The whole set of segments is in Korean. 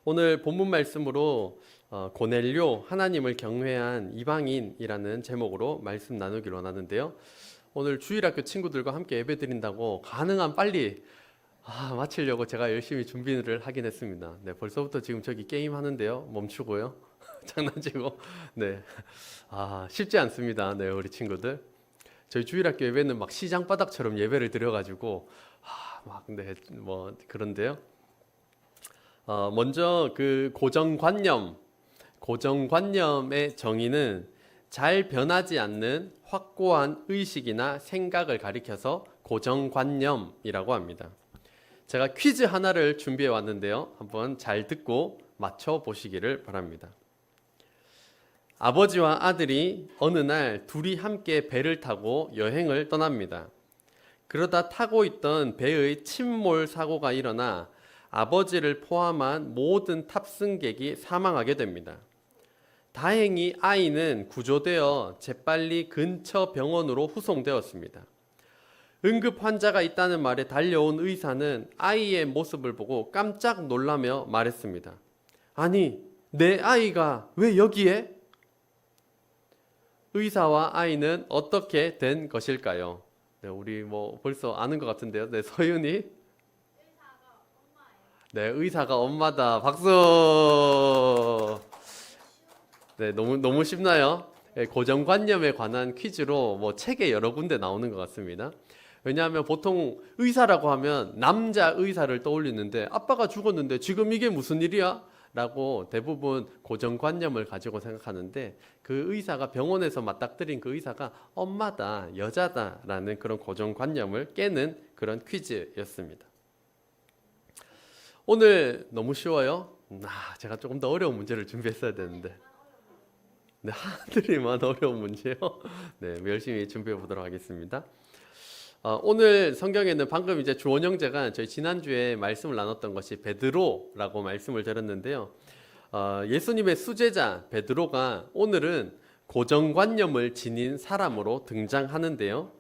오늘 본문 말씀으로 고넬료 하나님을 경외한 이방인이라는 제목으로 말씀 나누기로 원하는데요. 오늘 주일학교 친구들과 함께 예배 드린다고 가능한 빨리 마치려고 제가 열심히 준비를 하긴 했습니다. 네, 벌써부터 지금 저기 게임 하는데요. 멈추고요. 장난치고. 네. 쉽지 않습니다. 네, 우리 친구들. 저희 주일학교 예배는 막 시장 바닥처럼 예배를 드려가지고 그런데요. 먼저 그 고정관념의 정의는 잘 변하지 않는 확고한 의식이나 생각을 가리켜서 고정관념이라고 합니다. 제가 퀴즈 하나를 준비해 왔는데요. 한번 잘 듣고 맞춰 보시기를 바랍니다. 아버지와 아들이 어느 날 둘이 함께 배를 타고 여행을 떠납니다. 그러다 타고 있던 배의 침몰 사고가 일어나 아버지를 포함한 모든 탑승객이 사망하게 됩니다. 다행히 아이는 구조되어 재빨리 근처 병원으로 후송되었습니다. 응급 환자가 있다는 말에 달려온 의사는 아이의 모습을 보고 깜짝 놀라며 말했습니다. 아니, 내 아이가 왜 여기에? 의사와 아이는 어떻게 된 것일까요? 네, 우리 벌써 아는 것 같은데요. 네, 서윤이. 네, 의사가 엄마다. 박수. 네, 너무 쉽나요? 네, 고정관념에 관한 퀴즈로 책에 여러 군데 나오는 것 같습니다. 왜냐하면 보통 의사라고 하면 남자 의사를 떠올리는데 아빠가 죽었는데 지금 이게 무슨 일이야? 라고 대부분 고정관념을 가지고 생각하는데 그 의사가 병원에서 맞닥뜨린 그 의사가 엄마다, 여자다 라는 그런 고정관념을 깨는 그런 퀴즈였습니다. 오늘 너무 쉬워요? 제가 조금 더 어려운 문제를 준비했어야 되는데. 네, 하늘이만 어려운 문제요? 네, 열심히 준비해 보도록 하겠습니다. 오늘 성경에는 방금 이제 주원 형제가 저희 지난주에 말씀을 나눴던 것이 베드로라고 말씀을 드렸는데요. 예수님의 수제자 베드로가 오늘은 고정관념을 지닌 사람으로 등장하는데요.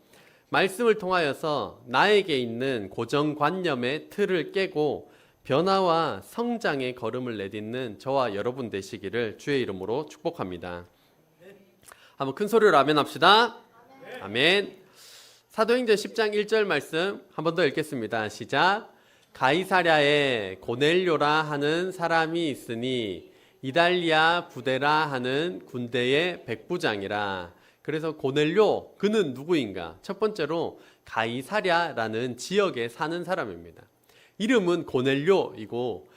말씀을 통하여서 나에게 있는 고정관념의 틀을 깨고 변화와 성장의 걸음을 내딛는 저와 여러분 되시기를 주의 이름으로 축복합니다. 한번 큰 소리로 아멘 합시다. 아멘. 사도행전 10장 1절 말씀 한 번 더 읽겠습니다. 시작. 가이사랴에 고넬료라 하는 사람이 있으니 이달리아 부데라 하는 군대의 백부장이라. 그래서 고넬료, 그는 누구인가? 첫 번째로 가이사랴라는 지역에 사는 사람입니다. 이름은 고넬료이고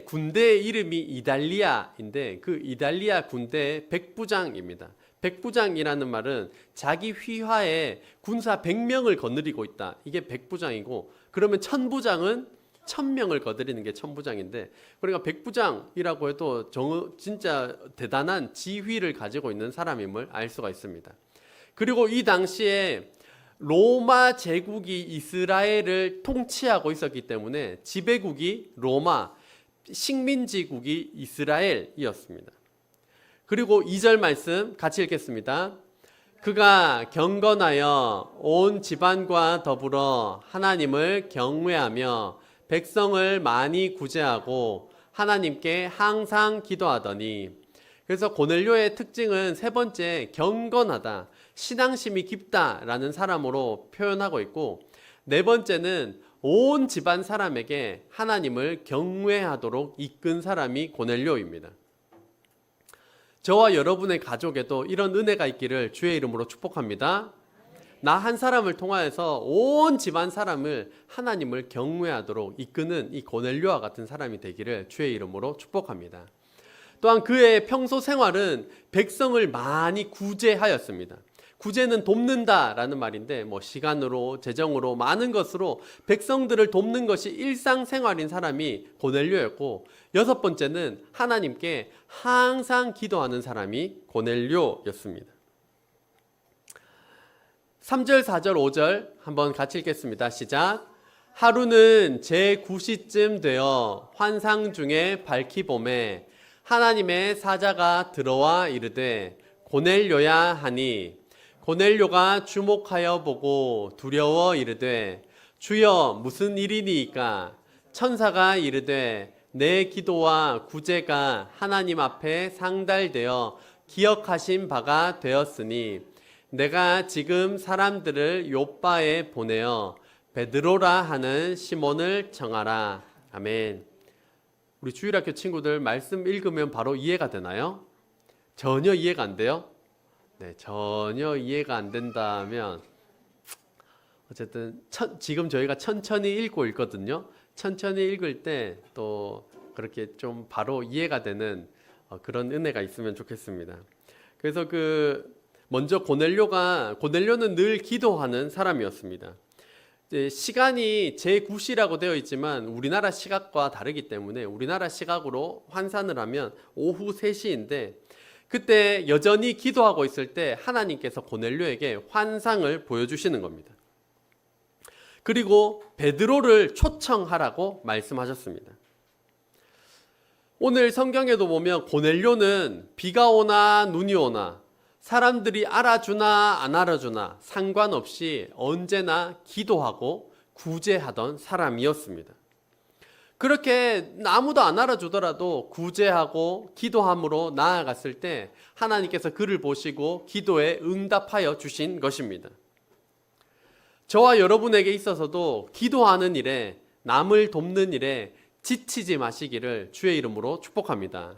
군대의 이름이 이달리아인데 그 이달리아 군대의 백부장입니다. 백부장이라는 말은 자기 휘하에 군사 100명을 거느리고 있다. 이게 백부장이고, 그러면 천부장은 1000명을 거느리는 게 천부장인데, 그러니까 백부장이라고 해도 진짜 대단한 지휘를 가지고 있는 사람임을 알 수가 있습니다. 그리고 이 당시에 로마 제국이 이스라엘을 통치하고 있었기 때문에 지배국이 로마, 식민지국이 이스라엘이었습니다. 그리고 2절 말씀 같이 읽겠습니다. 그가 경건하여 온 집안과 더불어 하나님을 경외하며 백성을 많이 구제하고 하나님께 항상 기도하더니. 그래서 고넬료의 특징은 세 번째, 경건하다, 신앙심이 깊다라는 사람으로 표현하고 있고, 네 번째는 온 집안 사람에게 하나님을 경외하도록 이끈 사람이 고넬료입니다. 저와 여러분의 가족에도 이런 은혜가 있기를 주의 이름으로 축복합니다. 나 한 사람을 통하여서 온 집안 사람을 하나님을 경외하도록 이끄는 이 고넬료와 같은 사람이 되기를 주의 이름으로 축복합니다. 또한 그의 평소 생활은 백성을 많이 구제하였습니다. 구제는 돕는다라는 말인데 시간으로, 재정으로, 많은 것으로 백성들을 돕는 것이 일상생활인 사람이 고넬료였고, 여섯 번째는 하나님께 항상 기도하는 사람이 고넬료였습니다. 3절, 4절, 5절 한번 같이 읽겠습니다. 시작. 하루는 제9시쯤 되어 환상 중에 밝히 봄에 하나님의 사자가 들어와 이르되 고넬료야 하니, 고넬료가 주목하여 보고 두려워 이르되 주여 무슨 일이니이까? 천사가 이르되 내 기도와 구제가 하나님 앞에 상달되어 기억하신 바가 되었으니 내가 지금 사람들을 요빠에 보내어 베드로라 하는 시몬을 청하라. 아멘. 우리 주일학교 친구들 말씀 읽으면 바로 이해가 되나요? 전혀 이해가 안 돼요? 네, 전혀 이해가 안 된다면 어쨌든 지금 저희가 천천히 읽고 있거든요. 천천히 읽을 때 또 그렇게 좀 바로 이해가 되는 그런 은혜가 있으면 좋겠습니다. 그래서 먼저 고넬료는 늘 기도하는 사람이었습니다. 시간이 제9시라고 되어 있지만 우리나라 시각과 다르기 때문에 우리나라 시각으로 환산을 하면 오후 3시인데 그때 여전히 기도하고 있을 때 하나님께서 고넬료에게 환상을 보여주시는 겁니다. 그리고 베드로를 초청하라고 말씀하셨습니다. 오늘 성경에도 보면 고넬료는 비가 오나 눈이 오나 사람들이 알아주나 안 알아주나 상관없이 언제나 기도하고 구제하던 사람이었습니다. 그렇게 아무도 안 알아주더라도 구제하고 기도함으로 나아갔을 때 하나님께서 그를 보시고 기도에 응답하여 주신 것입니다. 저와 여러분에게 있어서도 기도하는 일에 남을 돕는 일에 지치지 마시기를 주의 이름으로 축복합니다.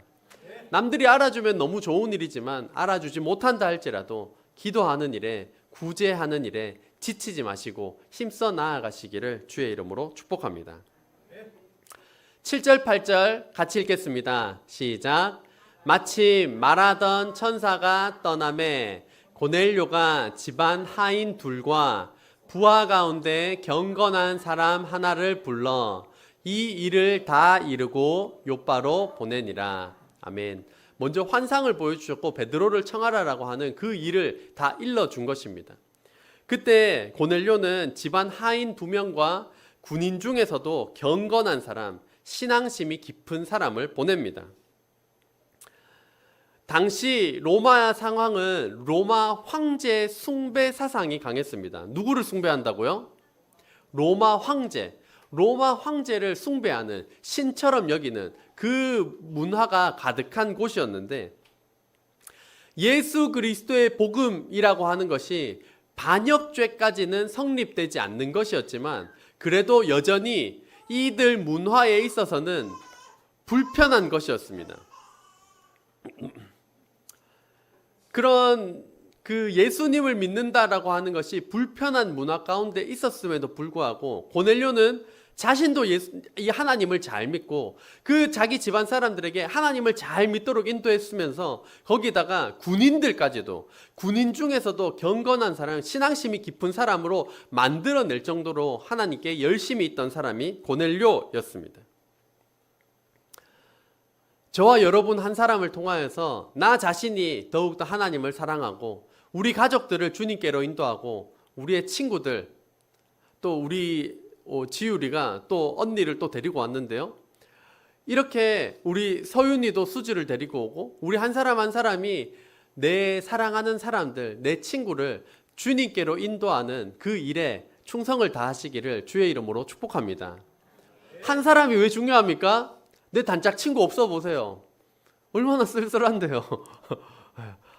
남들이 알아주면 너무 좋은 일이지만 알아주지 못한다 할지라도 기도하는 일에 구제하는 일에 지치지 마시고 힘써 나아가시기를 주의 이름으로 축복합니다. 7절 8절 같이 읽겠습니다. 시작. 마침 말하던 천사가 떠나매 고넬료가 집안 하인 둘과 부하 가운데 경건한 사람 하나를 불러 이 일을 다 이루고 요빠로 보내니라. 아멘. 먼저 환상을 보여주셨고 베드로를 청하라라고 하는 그 일을 다 일러준 것입니다. 그때 고넬료는 집안 하인 2명과 군인 중에서도 경건한 사람, 신앙심이 깊은 사람을 보냅니다. 당시 로마 상황은 로마 황제 숭배 사상이 강했습니다. 누구를 숭배한다고요? 로마 황제. 로마 황제를 숭배하는 신처럼 여기는 그 문화가 가득한 곳이었는데 예수 그리스도의 복음이라고 하는 것이 반역죄까지는 성립되지 않는 것이었지만 그래도 여전히 이들 문화에 있어서는 불편한 것이었습니다. 그런 예수님을 믿는다라고 하는 것이 불편한 문화 가운데 있었음에도 불구하고 고넬료는 자신도 이 하나님을 잘 믿고 그 자기 집안 사람들에게 하나님을 잘 믿도록 인도했으면서 거기다가 군인들까지도 군인 중에서도 경건한 사람, 신앙심이 깊은 사람으로 만들어낼 정도로 하나님께 열심히 있던 사람이 고넬료였습니다. 저와 여러분 한 사람을 통하여서 나 자신이 더욱더 하나님을 사랑하고 우리 가족들을 주님께로 인도하고 우리의 친구들 또 우리 지율이가 또 언니를 또 데리고 왔는데요. 이렇게 우리 서윤이도 수지를 데리고 오고 우리 한 사람 한 사람이 내 사랑하는 사람들, 내 친구를 주님께로 인도하는 그 일에 충성을 다하시기를 주의 이름으로 축복합니다. 한 사람이 왜 중요합니까? 내 단짝 친구 없어 보세요. 얼마나 쓸쓸한데요.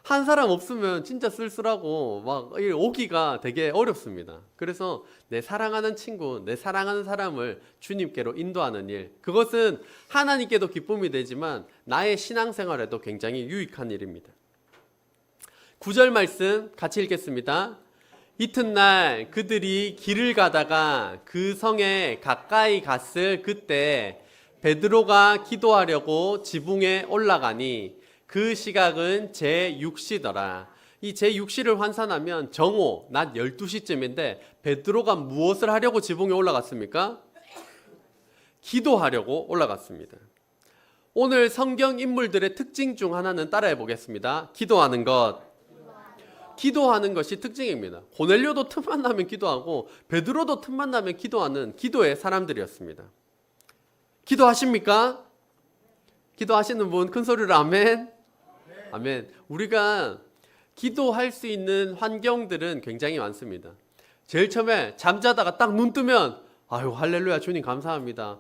한 사람 없으면 진짜 쓸쓸하고 막 오기가 되게 어렵습니다. 그래서 내 사랑하는 친구, 내 사랑하는 사람을 주님께로 인도하는 일, 그것은 하나님께도 기쁨이 되지만 나의 신앙생활에도 굉장히 유익한 일입니다. 9절 말씀 같이 읽겠습니다. 이튿날 그들이 길을 가다가 그 성에 가까이 갔을 그때 베드로가 기도하려고 지붕에 올라가니 그 시각은 제6시더라. 이 제6시를 환산하면 정오, 낮 12시쯤인데 베드로가 무엇을 하려고 지붕에 올라갔습니까? 기도하려고 올라갔습니다. 오늘 성경 인물들의 특징 중 하나는 따라해 보겠습니다. 기도하는 것. 기도하는 것이 특징입니다. 고넬료도 틈만 나면 기도하고 베드로도 틈만 나면 기도하는 기도의 사람들이었습니다. 기도하십니까? 기도하시는 분 큰 소리로 아멘. 아멘. 우리가 기도할 수 있는 환경들은 굉장히 많습니다. 제일 처음에 잠자다가 딱 눈 뜨면 아유 할렐루야 주님 감사합니다.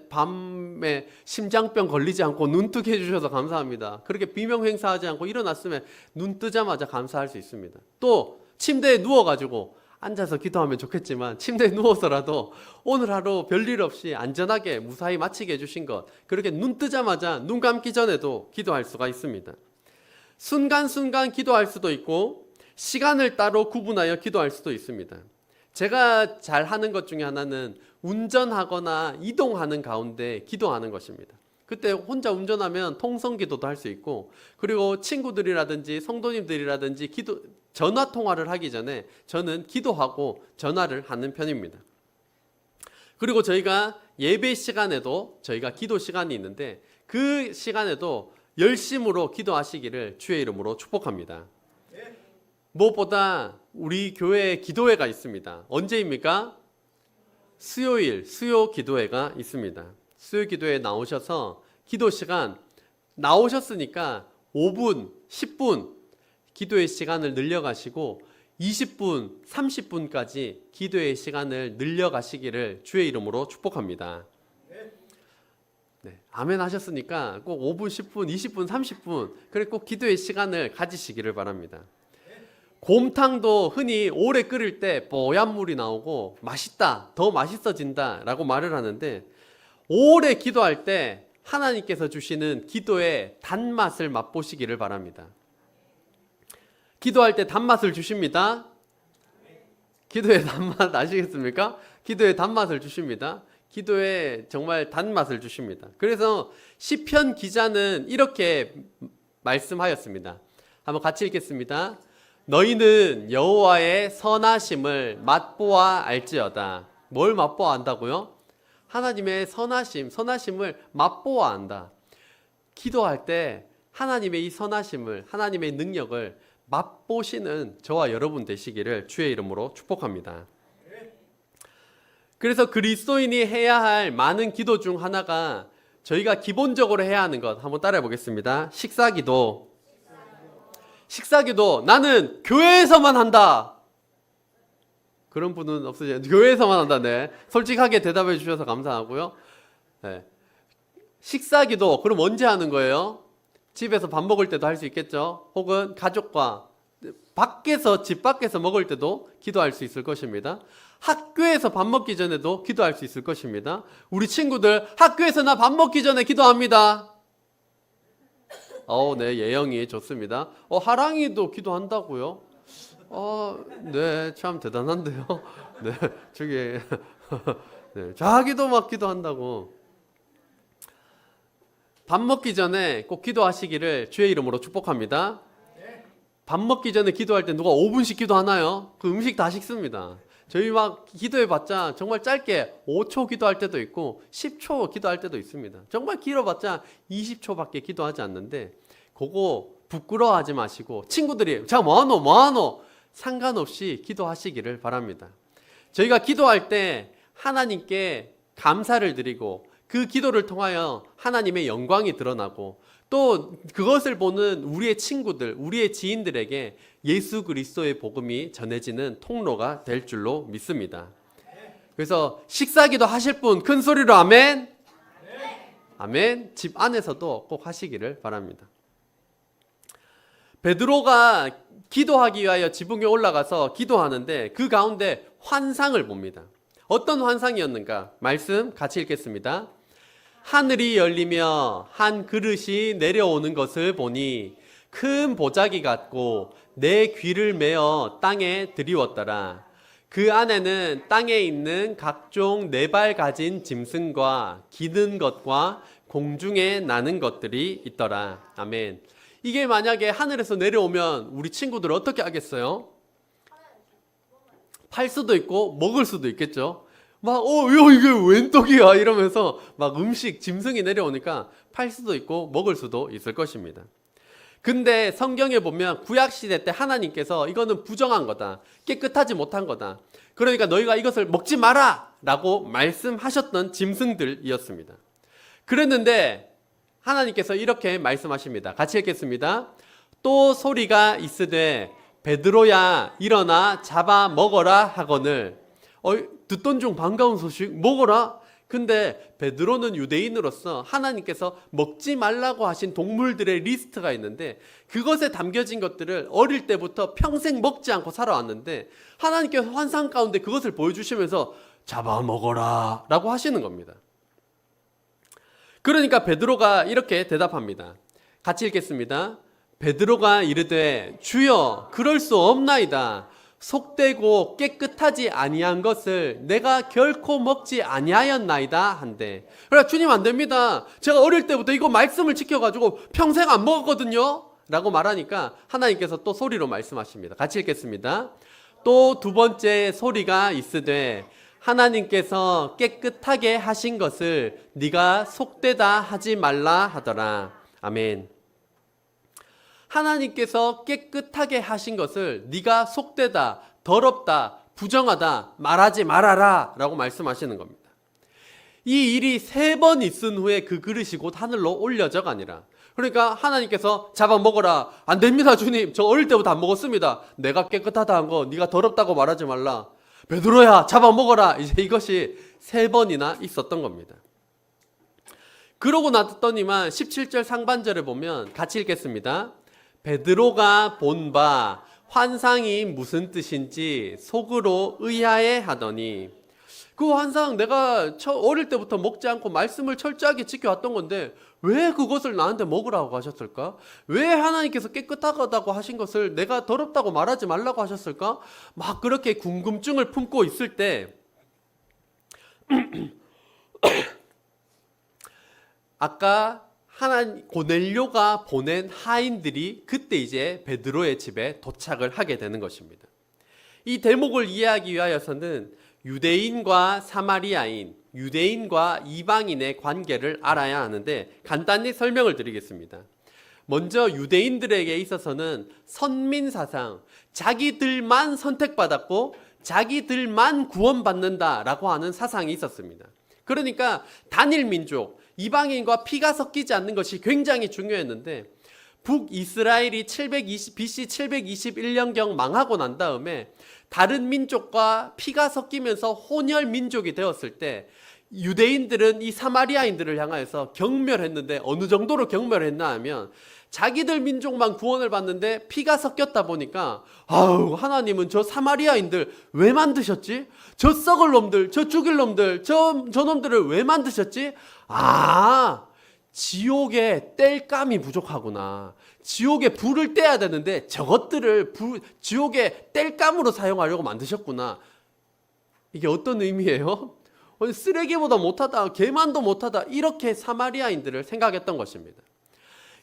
밤에 심장병 걸리지 않고 눈 뜨게 해주셔서 감사합니다. 그렇게 비명 행사하지 않고 일어났으면 눈 뜨자마자 감사할 수 있습니다. 또 침대에 누워가지고 앉아서 기도하면 좋겠지만 침대에 누워서라도 오늘 하루 별일 없이 안전하게 무사히 마치게 해주신 것, 그렇게 눈 뜨자마자 눈 감기 전에도 기도할 수가 있습니다. 순간순간 기도할 수도 있고 시간을 따로 구분하여 기도할 수도 있습니다. 제가 잘 하는 것 중에 하나는 운전하거나 이동하는 가운데 기도하는 것입니다. 그때 혼자 운전하면 통성 기도도 할 수 있고, 그리고 친구들이라든지 성도님들이라든지 전화 통화를 하기 전에 저는 기도하고 전화를 하는 편입니다. 그리고 저희가 예배 시간에도 저희가 기도 시간이 있는데 그 시간에도 열심으로 기도하시기를 주의 이름으로 축복합니다. 무엇보다 우리 교회에 기도회가 있습니다. 언제입니까? 수요일 수요 기도회가 있습니다. 수요 기도회에 나오셔서 기도 시간 나오셨으니까 5분, 10분 기도의 시간을 늘려가시고 20분, 30분까지 기도의 시간을 늘려가시기를 주의 이름으로 축복합니다. 네, 아멘 하셨으니까 꼭 5분, 10분, 20분, 30분 그래 꼭 기도의 시간을 가지시기를 바랍니다. 곰탕도 흔히 오래 끓일 때 뽀얀 물이 나오고 맛있다, 더 맛있어진다 라고 말을 하는데, 오래 기도할 때 하나님께서 주시는 기도의 단맛을 맛보시기를 바랍니다. 기도할 때 단맛을 주십니다. 기도의 단맛 아시겠습니까? 기도의 단맛을 주십니다. 기도에 정말 단맛을 주십니다. 그래서 시편 기자는 이렇게 말씀하였습니다. 한번 같이 읽겠습니다. 너희는 여호와의 선하심을 맛보아 알지어다. 뭘 맛보아 안다고요? 하나님의 선하심을 맛보아 안다. 기도할 때 하나님의 이 선하심을, 하나님의 능력을 맛보시는 저와 여러분 되시기를 주의 이름으로 축복합니다. 그래서 그리스도인이 해야 할 많은 기도 중 하나가 저희가 기본적으로 해야 하는 것, 한번 따라해 보겠습니다. 식사기도. 식사기도 나는 교회에서만 한다. 그런 분은 없으세요? 교회에서만 한다. 네. 솔직하게 대답해 주셔서 감사하고요. 네. 식사기도 그럼 언제 하는 거예요? 집에서 밥 먹을 때도 할 수 있겠죠. 혹은 가족과 밖에서, 집 밖에서 먹을 때도 기도할 수 있을 것입니다. 학교에서 밥 먹기 전에도 기도할 수 있을 것입니다. 우리 친구들 학교에서 나 밥 먹기 전에 기도합니다. 네, 예영이 좋습니다. 하랑이도 기도한다고요? 네, 참 대단한데요. 네, 저기 네, 자기도 막 기도한다고. 밥 먹기 전에 꼭 기도하시기를 주의 이름으로 축복합니다. 밥 먹기 전에 기도할 때 누가 5분씩 기도하나요? 그 음식 다 식습니다. 저희 막 기도해봤자 정말 짧게 5초 기도할 때도 있고 10초 기도할 때도 있습니다. 정말 길어봤자 20초밖에 기도하지 않는데, 그거 부끄러워하지 마시고 친구들이 자 뭐하노 상관없이 기도하시기를 바랍니다. 저희가 기도할 때 하나님께 감사를 드리고 그 기도를 통하여 하나님의 영광이 드러나고, 또 그것을 보는 우리의 친구들, 우리의 지인들에게 예수 그리스도의 복음이 전해지는 통로가 될 줄로 믿습니다. 그래서 식사기도 하실 분 큰 소리로 아멘. 아멘. 집 안에서도 꼭 하시기를 바랍니다. 베드로가 기도하기 위하여 지붕에 올라가서 기도하는데 그 가운데 환상을 봅니다. 어떤 환상이었는가? 말씀 같이 읽겠습니다. 하늘이 열리며 한 그릇이 내려오는 것을 보니 큰 보자기 같고 내 귀를 메어 땅에 들이웠더라. 그 안에는 땅에 있는 각종 네 발 가진 짐승과 기는 것과 공중에 나는 것들이 있더라. 아멘. 이게 만약에 하늘에서 내려오면 우리 친구들 어떻게 하겠어요? 팔 수도 있고 먹을 수도 있겠죠. 막 이게 웬 떡이야 이러면서 막 음식 짐승이 내려오니까 팔 수도 있고 먹을 수도 있을 것입니다. 근데 성경에 보면 구약시대 때 하나님께서 이거는 부정한 거다, 깨끗하지 못한 거다, 그러니까 너희가 이것을 먹지 마라 라고 말씀하셨던 짐승들이었습니다. 그랬는데 하나님께서 이렇게 말씀하십니다. 같이 읽겠습니다. 또 소리가 있으되 베드로야 일어나 잡아 먹어라 하거늘 듣던 중 반가운 소식 먹어라. 근데 베드로는 유대인으로서 하나님께서 먹지 말라고 하신 동물들의 리스트가 있는데 그것에 담겨진 것들을 어릴 때부터 평생 먹지 않고 살아왔는데 하나님께서 환상 가운데 그것을 보여주시면서 잡아먹어라 라고 하시는 겁니다. 그러니까 베드로가 이렇게 대답합니다. 같이 읽겠습니다. 베드로가 이르되 주여 그럴 수 없나이다. 속되고 깨끗하지 아니한 것을 내가 결코 먹지 아니하였나이다 한대. 그래 주님 안 됩니다. 제가 어릴 때부터 이거 말씀을 지켜가지고 평생 안 먹었거든요 라고 말하니까 하나님께서 또 소리로 말씀하십니다. 같이 읽겠습니다. 또 두 번째 소리가 있으되 하나님께서 깨끗하게 하신 것을 네가 속되다 하지 말라 하더라. 아멘. 하나님께서 깨끗하게 하신 것을 네가 속되다, 더럽다, 부정하다 말하지 말아라 라고 말씀하시는 겁니다. 이 일이 3번 있은 후에 그 그릇이 곧 하늘로 올려져가 아니라, 그러니까 하나님께서 잡아먹어라. 안 됩니다 주님, 저 어릴 때부터 안 먹었습니다. 내가 깨끗하다 한 거 네가 더럽다고 말하지 말라. 베드로야 잡아먹어라. 이제 이것이 3번이나 있었던 겁니다. 그러고 났더니만 17절 상반절을 보면 같이 읽겠습니다. 베드로가 본 바 환상이 무슨 뜻인지 속으로 의아해 하더니, 그 환상 내가 어릴 때부터 먹지 않고 말씀을 철저하게 지켜왔던 건데 왜 그것을 나한테 먹으라고 하셨을까? 왜 하나님께서 깨끗하다고 하신 것을 내가 더럽다고 말하지 말라고 하셨을까? 막 그렇게 궁금증을 품고 있을 때 아까 고넬료가 보낸 하인들이 그때 이제 베드로의 집에 도착을 하게 되는 것입니다. 이 대목을 이해하기 위하여서는 유대인과 사마리아인, 유대인과 이방인의 관계를 알아야 하는데 간단히 설명을 드리겠습니다. 먼저 유대인들에게 있어서는 선민사상, 자기들만 선택받았고 자기들만 구원받는다라고 하는 사상이 있었습니다. 그러니까 단일 민족, 이방인과 피가 섞이지 않는 것이 굉장히 중요했는데 북이스라엘이 BC 721년경 망하고 난 다음에 다른 민족과 피가 섞이면서 혼혈 민족이 되었을 때 유대인들은 이 사마리아인들을 향하여서 경멸했는데 어느 정도로 경멸했나 하면 자기들 민족만 구원을 받는데 피가 섞였다 보니까 아우 하나님은 저 사마리아인들 왜 만드셨지? 저 썩을 놈들, 저 죽일 놈들, 저 놈들을 왜 만드셨지? 아, 지옥에 뗄감이 부족하구나. 지옥에 불을 떼야 되는데 저것들을 지옥에 뗄감으로 사용하려고 만드셨구나. 이게 어떤 의미예요? 쓰레기보다 못하다, 개만도 못하다, 이렇게 사마리아인들을 생각했던 것입니다.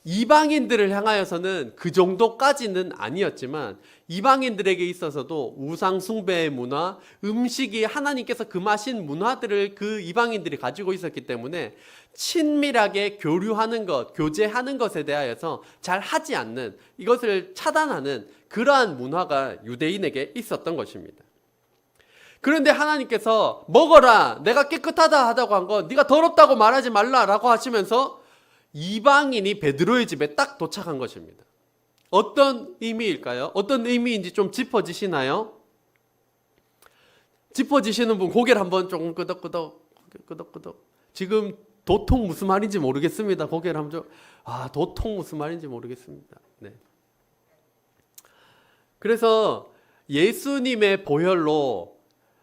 이방인들을 향하여서는 그 정도까지는 아니었지만 이방인들에게 있어서도 우상 숭배의 문화, 음식이 하나님께서 금하신 문화들을 그 이방인들이 가지고 있었기 때문에 친밀하게 교류하는 것, 교제하는 것에 대하여서 잘 하지 않는, 이것을 차단하는 그러한 문화가 유대인에게 있었던 것입니다. 그런데 하나님께서 먹어라, 내가 깨끗하다 하다고 한 건 네가 더럽다고 말하지 말라라고 하시면서 이방인이 베드로의 집에 딱 도착한 것입니다. 어떤 의미일까요? 어떤 의미인지 좀 짚어지시나요? 짚어지시는 분 고개를 한번 조금 끄덕끄덕. 지금 도통 무슨 말인지 모르겠습니다. 고개를 한번 도통 무슨 말인지 모르겠습니다. 네. 그래서 예수님의 보혈로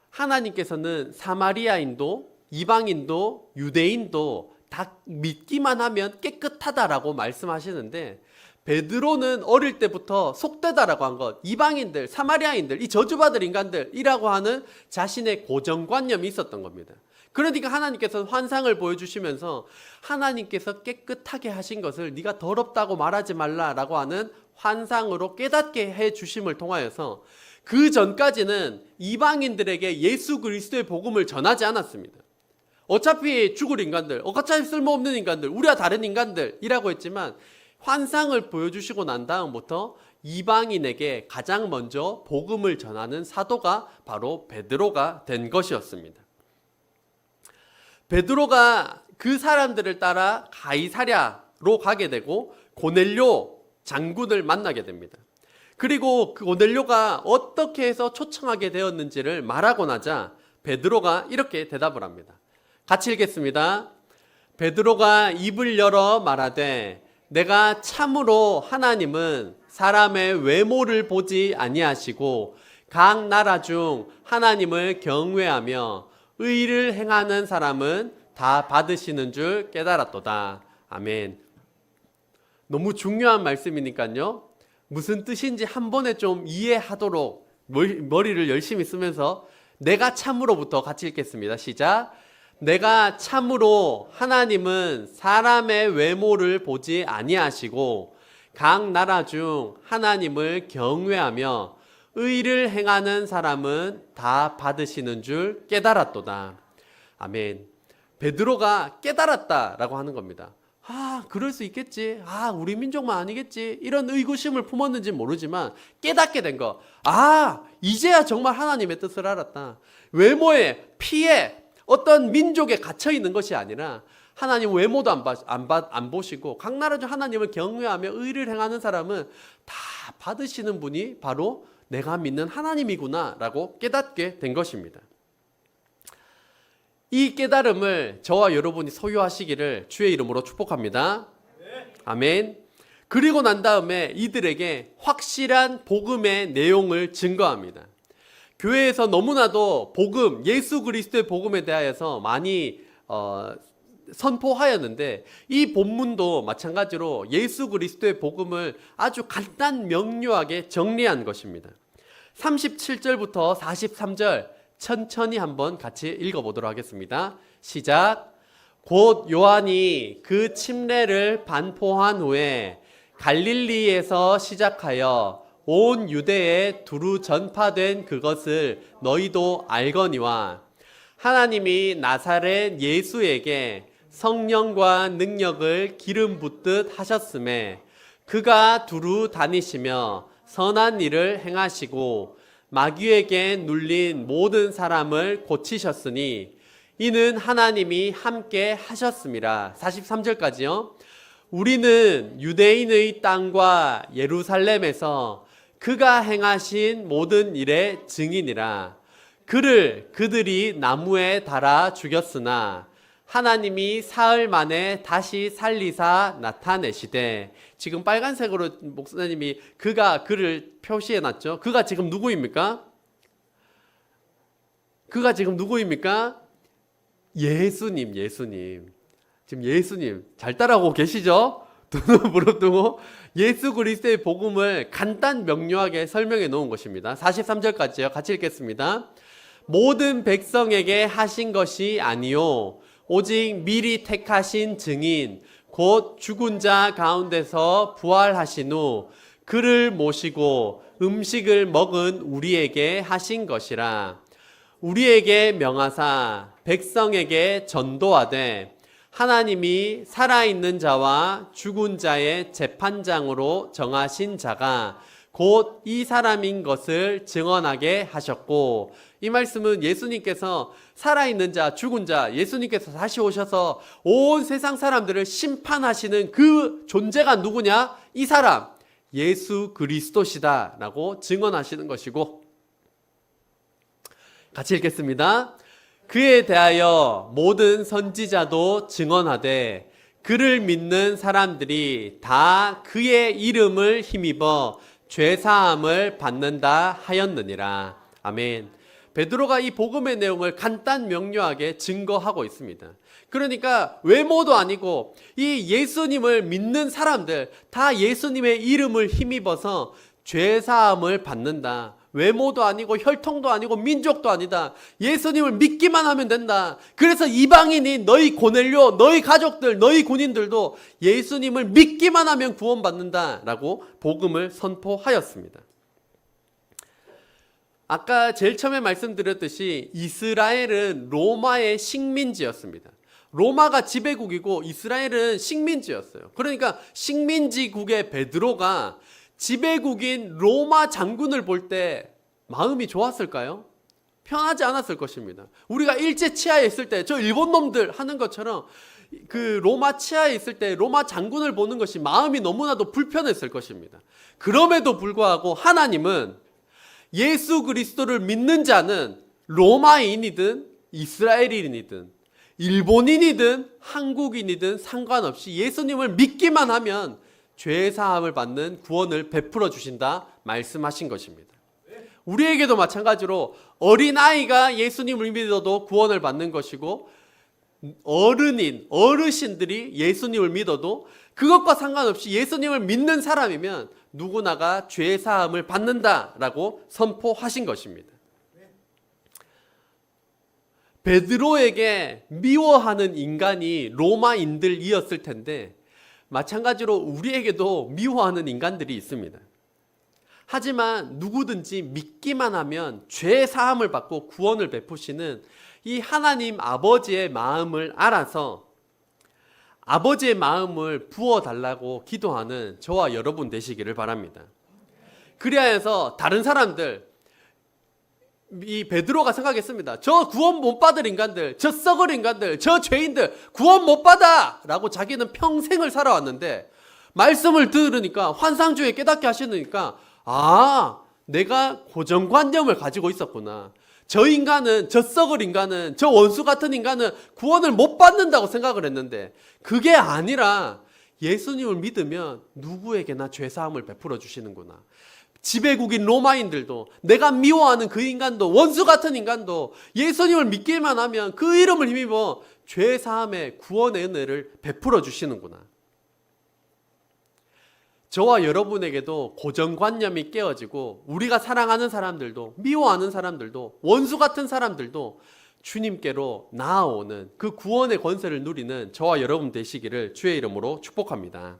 하나님께서는 사마리아인도 이방인도 유대인도 다 믿기만 하면 깨끗하다라고 말씀하시는데 베드로는 어릴 때부터 속되다라고 한 것, 이방인들, 사마리아인들, 이 저주받을 인간들이라고 하는 자신의 고정관념이 있었던 겁니다. 그러니까 하나님께서 환상을 보여주시면서 하나님께서 깨끗하게 하신 것을 네가 더럽다고 말하지 말라라고 하는 환상으로 깨닫게 해주심을 통하여서 그 전까지는 이방인들에게 예수 그리스도의 복음을 전하지 않았습니다. 어차피 죽을 인간들, 어차피 쓸모없는 인간들, 우리와 다른 인간들이라고 했지만 환상을 보여주시고 난 다음부터 이방인에게 가장 먼저 복음을 전하는 사도가 바로 베드로가 된 것이었습니다. 베드로가 그 사람들을 따라 가이사랴로 가게 되고 고넬료 장군을 만나게 됩니다. 그리고 그 고넬료가 어떻게 해서 초청하게 되었는지를 말하고 나자 베드로가 이렇게 대답을 합니다. 같이 읽겠습니다. 베드로가 입을 열어 말하되 내가 참으로 하나님은 사람의 외모를 보지 아니하시고 각 나라 중 하나님을 경외하며 의를 행하는 사람은 다 받으시는 줄 깨달았도다. 아멘. 너무 중요한 말씀이니까요. 무슨 뜻인지 한 번에 좀 이해하도록 머리를 열심히 쓰면서 내가 참으로부터 같이 읽겠습니다. 시작. 내가 참으로 하나님은 사람의 외모를 보지 아니하시고 각 나라 중 하나님을 경외하며 의를 행하는 사람은 다 받으시는 줄 깨달았도다. 아멘. 베드로가 깨달았다라고 하는 겁니다. 그럴 수 있겠지. 우리 민족만 아니겠지. 이런 의구심을 품었는지 모르지만 깨닫게 된 거. 이제야 정말 하나님의 뜻을 알았다. 외모에, 피에, 어떤 민족에 갇혀 있는 것이 아니라 하나님 외모도 안 보시고 각 나라 중 하나님을 경외하며 의를 행하는 사람은 다 받으시는 분이 바로 내가 믿는 하나님이구나 라고 깨닫게 된 것입니다. 이 깨달음을 저와 여러분이 소유하시기를 주의 이름으로 축복합니다. 아멘. 그리고 난 다음에 이들에게 확실한 복음의 내용을 증거합니다. 교회에서 너무나도 복음, 예수 그리스도의 복음에 대하여서 많이 선포하였는데 이 본문도 마찬가지로 예수 그리스도의 복음을 아주 간단 명료하게 정리한 것입니다. 37절부터 43절 천천히 한번 같이 읽어보도록 하겠습니다. 시작. 곧 요한이 그 침례를 반포한 후에 갈릴리에서 시작하여 온 유대에 두루 전파된 그것을 너희도 알거니와 하나님이 나사렛 예수에게 성령과 능력을 기름 붓듯 하셨음에 그가 두루 다니시며 선한 일을 행하시고 마귀에게 눌린 모든 사람을 고치셨으니 이는 하나님이 함께 하셨음이라. 43절까지요. 우리는 유대인의 땅과 예루살렘에서 그가 행하신 모든 일의 증인이라. 그를 그들이 나무에 달아 죽였으나 하나님이 사흘 만에 다시 살리사 나타내시되. 지금 빨간색으로 목사님이 그를 표시해 놨죠. 그가 지금 누구입니까? 그가 지금 누구입니까? 예수님. 지금 예수님 잘 따라오고 계시죠? 두 눈 부릅뜨고 예수 그리스도의 복음을 간단 명료하게 설명해 놓은 것입니다. 43절까지요. 같이 읽겠습니다. 모든 백성에게 하신 것이 아니요 오직 미리 택하신 증인 곧 죽은 자 가운데서 부활하신 후 그를 모시고 음식을 먹은 우리에게 하신 것이라. 우리에게 명하사 백성에게 전도하되 하나님이 살아있는 자와 죽은 자의 재판장으로 정하신 자가 곧 이 사람인 것을 증언하게 하셨고. 이 말씀은 예수님께서 살아있는 자, 죽은 자, 예수님께서 다시 오셔서 온 세상 사람들을 심판하시는 그 존재가 누구냐? 이 사람, 예수 그리스도시다 라고 증언하시는 것이고. 같이 읽겠습니다. 그에 대하여 모든 선지자도 증언하되 그를 믿는 사람들이 다 그의 이름을 힘입어 죄사함을 받는다 하였느니라. 아멘. 베드로가 이 복음의 내용을 간단 명료하게 증거하고 있습니다. 그러니까 외모도 아니고 이 예수님을 믿는 사람들 다 예수님의 이름을 힘입어서 죄사함을 받는다. 외모도 아니고 혈통도 아니고 민족도 아니다. 예수님을 믿기만 하면 된다. 그래서 이방인인 너희 고넬료, 너희 가족들, 너희 군인들도 예수님을 믿기만 하면 구원받는다 라고 복음을 선포하였습니다. 아까 제일 처음에 말씀드렸듯이 이스라엘은 로마의 식민지였습니다. 로마가 지배국이고 이스라엘은 식민지였어요. 그러니까 식민지국의 베드로가 지배국인 로마 장군을 볼 때 마음이 좋았을까요? 편하지 않았을 것입니다. 우리가 일제 치하에 있을 때 저 일본 놈들 하는 것처럼 그 로마 치하에 있을 때 로마 장군을 보는 것이 마음이 너무나도 불편했을 것입니다. 그럼에도 불구하고 하나님은 예수 그리스도를 믿는 자는 로마인이든 이스라엘인이든 일본인이든 한국인이든 상관없이 예수님을 믿기만 하면 죄 사함을 받는 구원을 베풀어 주신다 말씀하신 것입니다. 우리에게도 마찬가지로 어린아이가 예수님을 믿어도 구원을 받는 것이고, 어르신들이 예수님을 믿어도 그것과 상관없이 예수님을 믿는 사람이면 누구나가 죄 사함을 받는다라고 선포하신 것입니다. 베드로에게 미워하는 인간이 로마인들이었을 텐데 마찬가지로 우리에게도 미워하는 인간들이 있습니다. 하지만 누구든지 믿기만 하면 죄 사함을 받고 구원을 베푸시는 이 하나님 아버지의 마음을 알아서 아버지의 마음을 부어달라고 기도하는 저와 여러분 되시기를 바랍니다. 그래야 해서 다른 사람들, 이 베드로가 생각했습니다. 저 구원 못 받을 인간들, 저 썩을 인간들, 저 죄인들 구원 못 받아! 라고 자기는 평생을 살아왔는데 말씀을 들으니까, 환상주에 깨닫게 하시니까, 내가 고정관념을 가지고 있었구나. 저 인간은, 저 썩을 인간은, 저 원수 같은 인간은 구원을 못 받는다고 생각을 했는데 그게 아니라 예수님을 믿으면 누구에게나 죄사함을 베풀어 주시는구나. 지배국인 로마인들도, 내가 미워하는 그 인간도, 원수 같은 인간도 예수님을 믿기만 하면 그 이름을 힘입어 죄사함의 구원의 은혜를 베풀어 주시는구나. 저와 여러분에게도 고정관념이 깨어지고 우리가 사랑하는 사람들도, 미워하는 사람들도, 원수 같은 사람들도 주님께로 나아오는 그 구원의 권세를 누리는 저와 여러분 되시기를 주의 이름으로 축복합니다.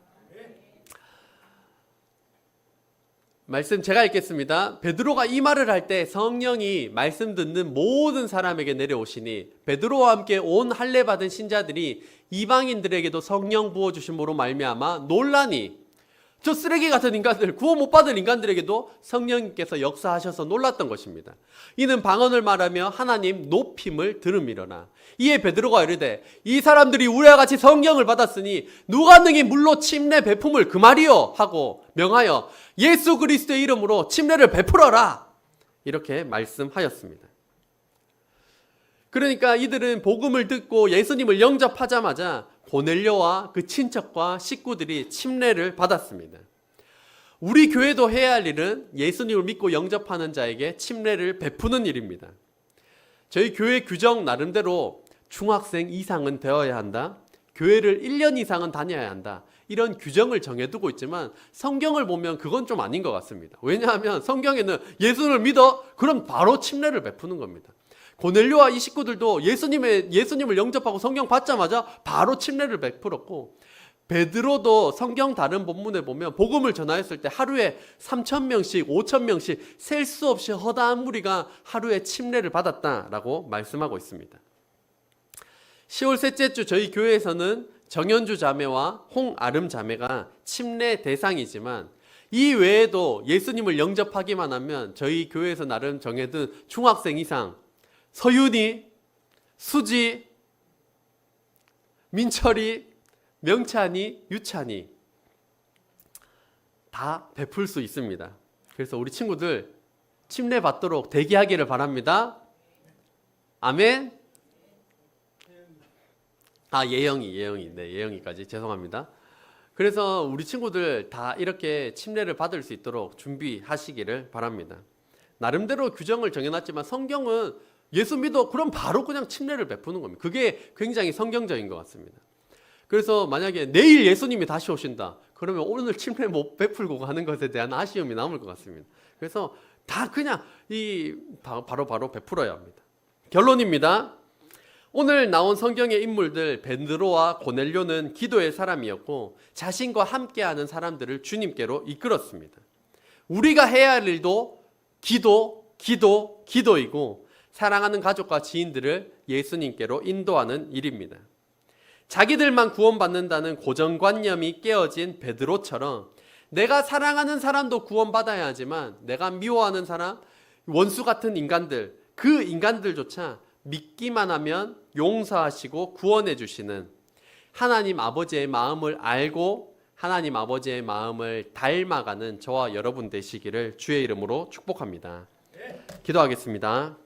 말씀 제가 읽겠습니다. 베드로가 이 말을 할 때 성령이 말씀 듣는 모든 사람에게 내려오시니 베드로와 함께 온 할례 받은 신자들이 이방인들에게도 성령 부어주심으로 말미암아 놀라니, 저 쓰레기 같은 인간들, 구원 못 받은 인간들에게도 성령님께서 역사하셔서 놀랐던 것입니다. 이는 방언을 말하며 하나님 높임을 들음이러나. 이에 베드로가 이르되, 이 사람들이 우리와 같이 성령을 받았으니 누가 능히 물로 침례 베품을 금하리요 하고 명하여 예수 그리스도의 이름으로 침례를 베풀어라, 이렇게 말씀하였습니다. 그러니까 이들은 복음을 듣고 예수님을 영접하자마자 고넬료와 그 친척과 식구들이 침례를 받았습니다. 우리 교회도 해야 할 일은 예수님을 믿고 영접하는 자에게 침례를 베푸는 일입니다. 저희 교회 규정 나름대로 중학생 이상은 되어야 한다, 교회를 1년 이상은 다녀야 한다, 이런 규정을 정해두고 있지만 성경을 보면 그건 좀 아닌 것 같습니다. 왜냐하면 성경에는 예수님을 믿어? 그럼 바로 침례를 베푸는 겁니다. 고넬료와 이 식구들도 예수님을 영접하고 성경 받자마자 바로 침례를 베풀었고, 베드로도 성경 다른 본문에 보면 복음을 전하였을 때 하루에 3,000명씩 5,000명씩 셀 수 없이 허다한 무리가 하루에 침례를 받았다라고 말씀하고 있습니다. 10월 셋째 주 저희 교회에서는 정현주 자매와 홍아름 자매가 침례 대상이지만 이 외에도 예수님을 영접하기만 하면 저희 교회에서 나름 정해둔 중학생 이상, 서윤이, 수지, 민철이, 명찬이, 유찬이 다 베풀 수 있습니다. 그래서 우리 친구들 침례 받도록 대기하기를 바랍니다. 아멘. 예영이까지 죄송합니다. 그래서 우리 친구들 다 이렇게 침례를 받을 수 있도록 준비하시기를 바랍니다. 나름대로 규정을 정해놨지만 성경은 예수 믿어 그럼 바로 그냥 침례를 베푸는 겁니다. 그게 굉장히 성경적인 것 같습니다. 그래서 만약에 내일 예수님이 다시 오신다 그러면 오늘 침례 못 베풀고 가는 것에 대한 아쉬움이 남을 것 같습니다. 그래서 다 그냥 바로 베풀어야 합니다. 결론입니다. 오늘 나온 성경의 인물들 베드로와 고넬료는 기도의 사람이었고 자신과 함께하는 사람들을 주님께로 이끌었습니다. 우리가 해야 할 일도 기도이고 사랑하는 가족과 지인들을 예수님께로 인도하는 일입니다. 자기들만 구원받는다는 고정관념이 깨어진 베드로처럼 내가 사랑하는 사람도 구원받아야 하지만 내가 미워하는 사람, 원수 같은 인간들, 그 인간들조차 믿기만 하면 용서하시고 구원해 주시는 하나님 아버지의 마음을 알고 하나님 아버지의 마음을 닮아가는 저와 여러분 되시기를 주의 이름으로 축복합니다. 기도하겠습니다.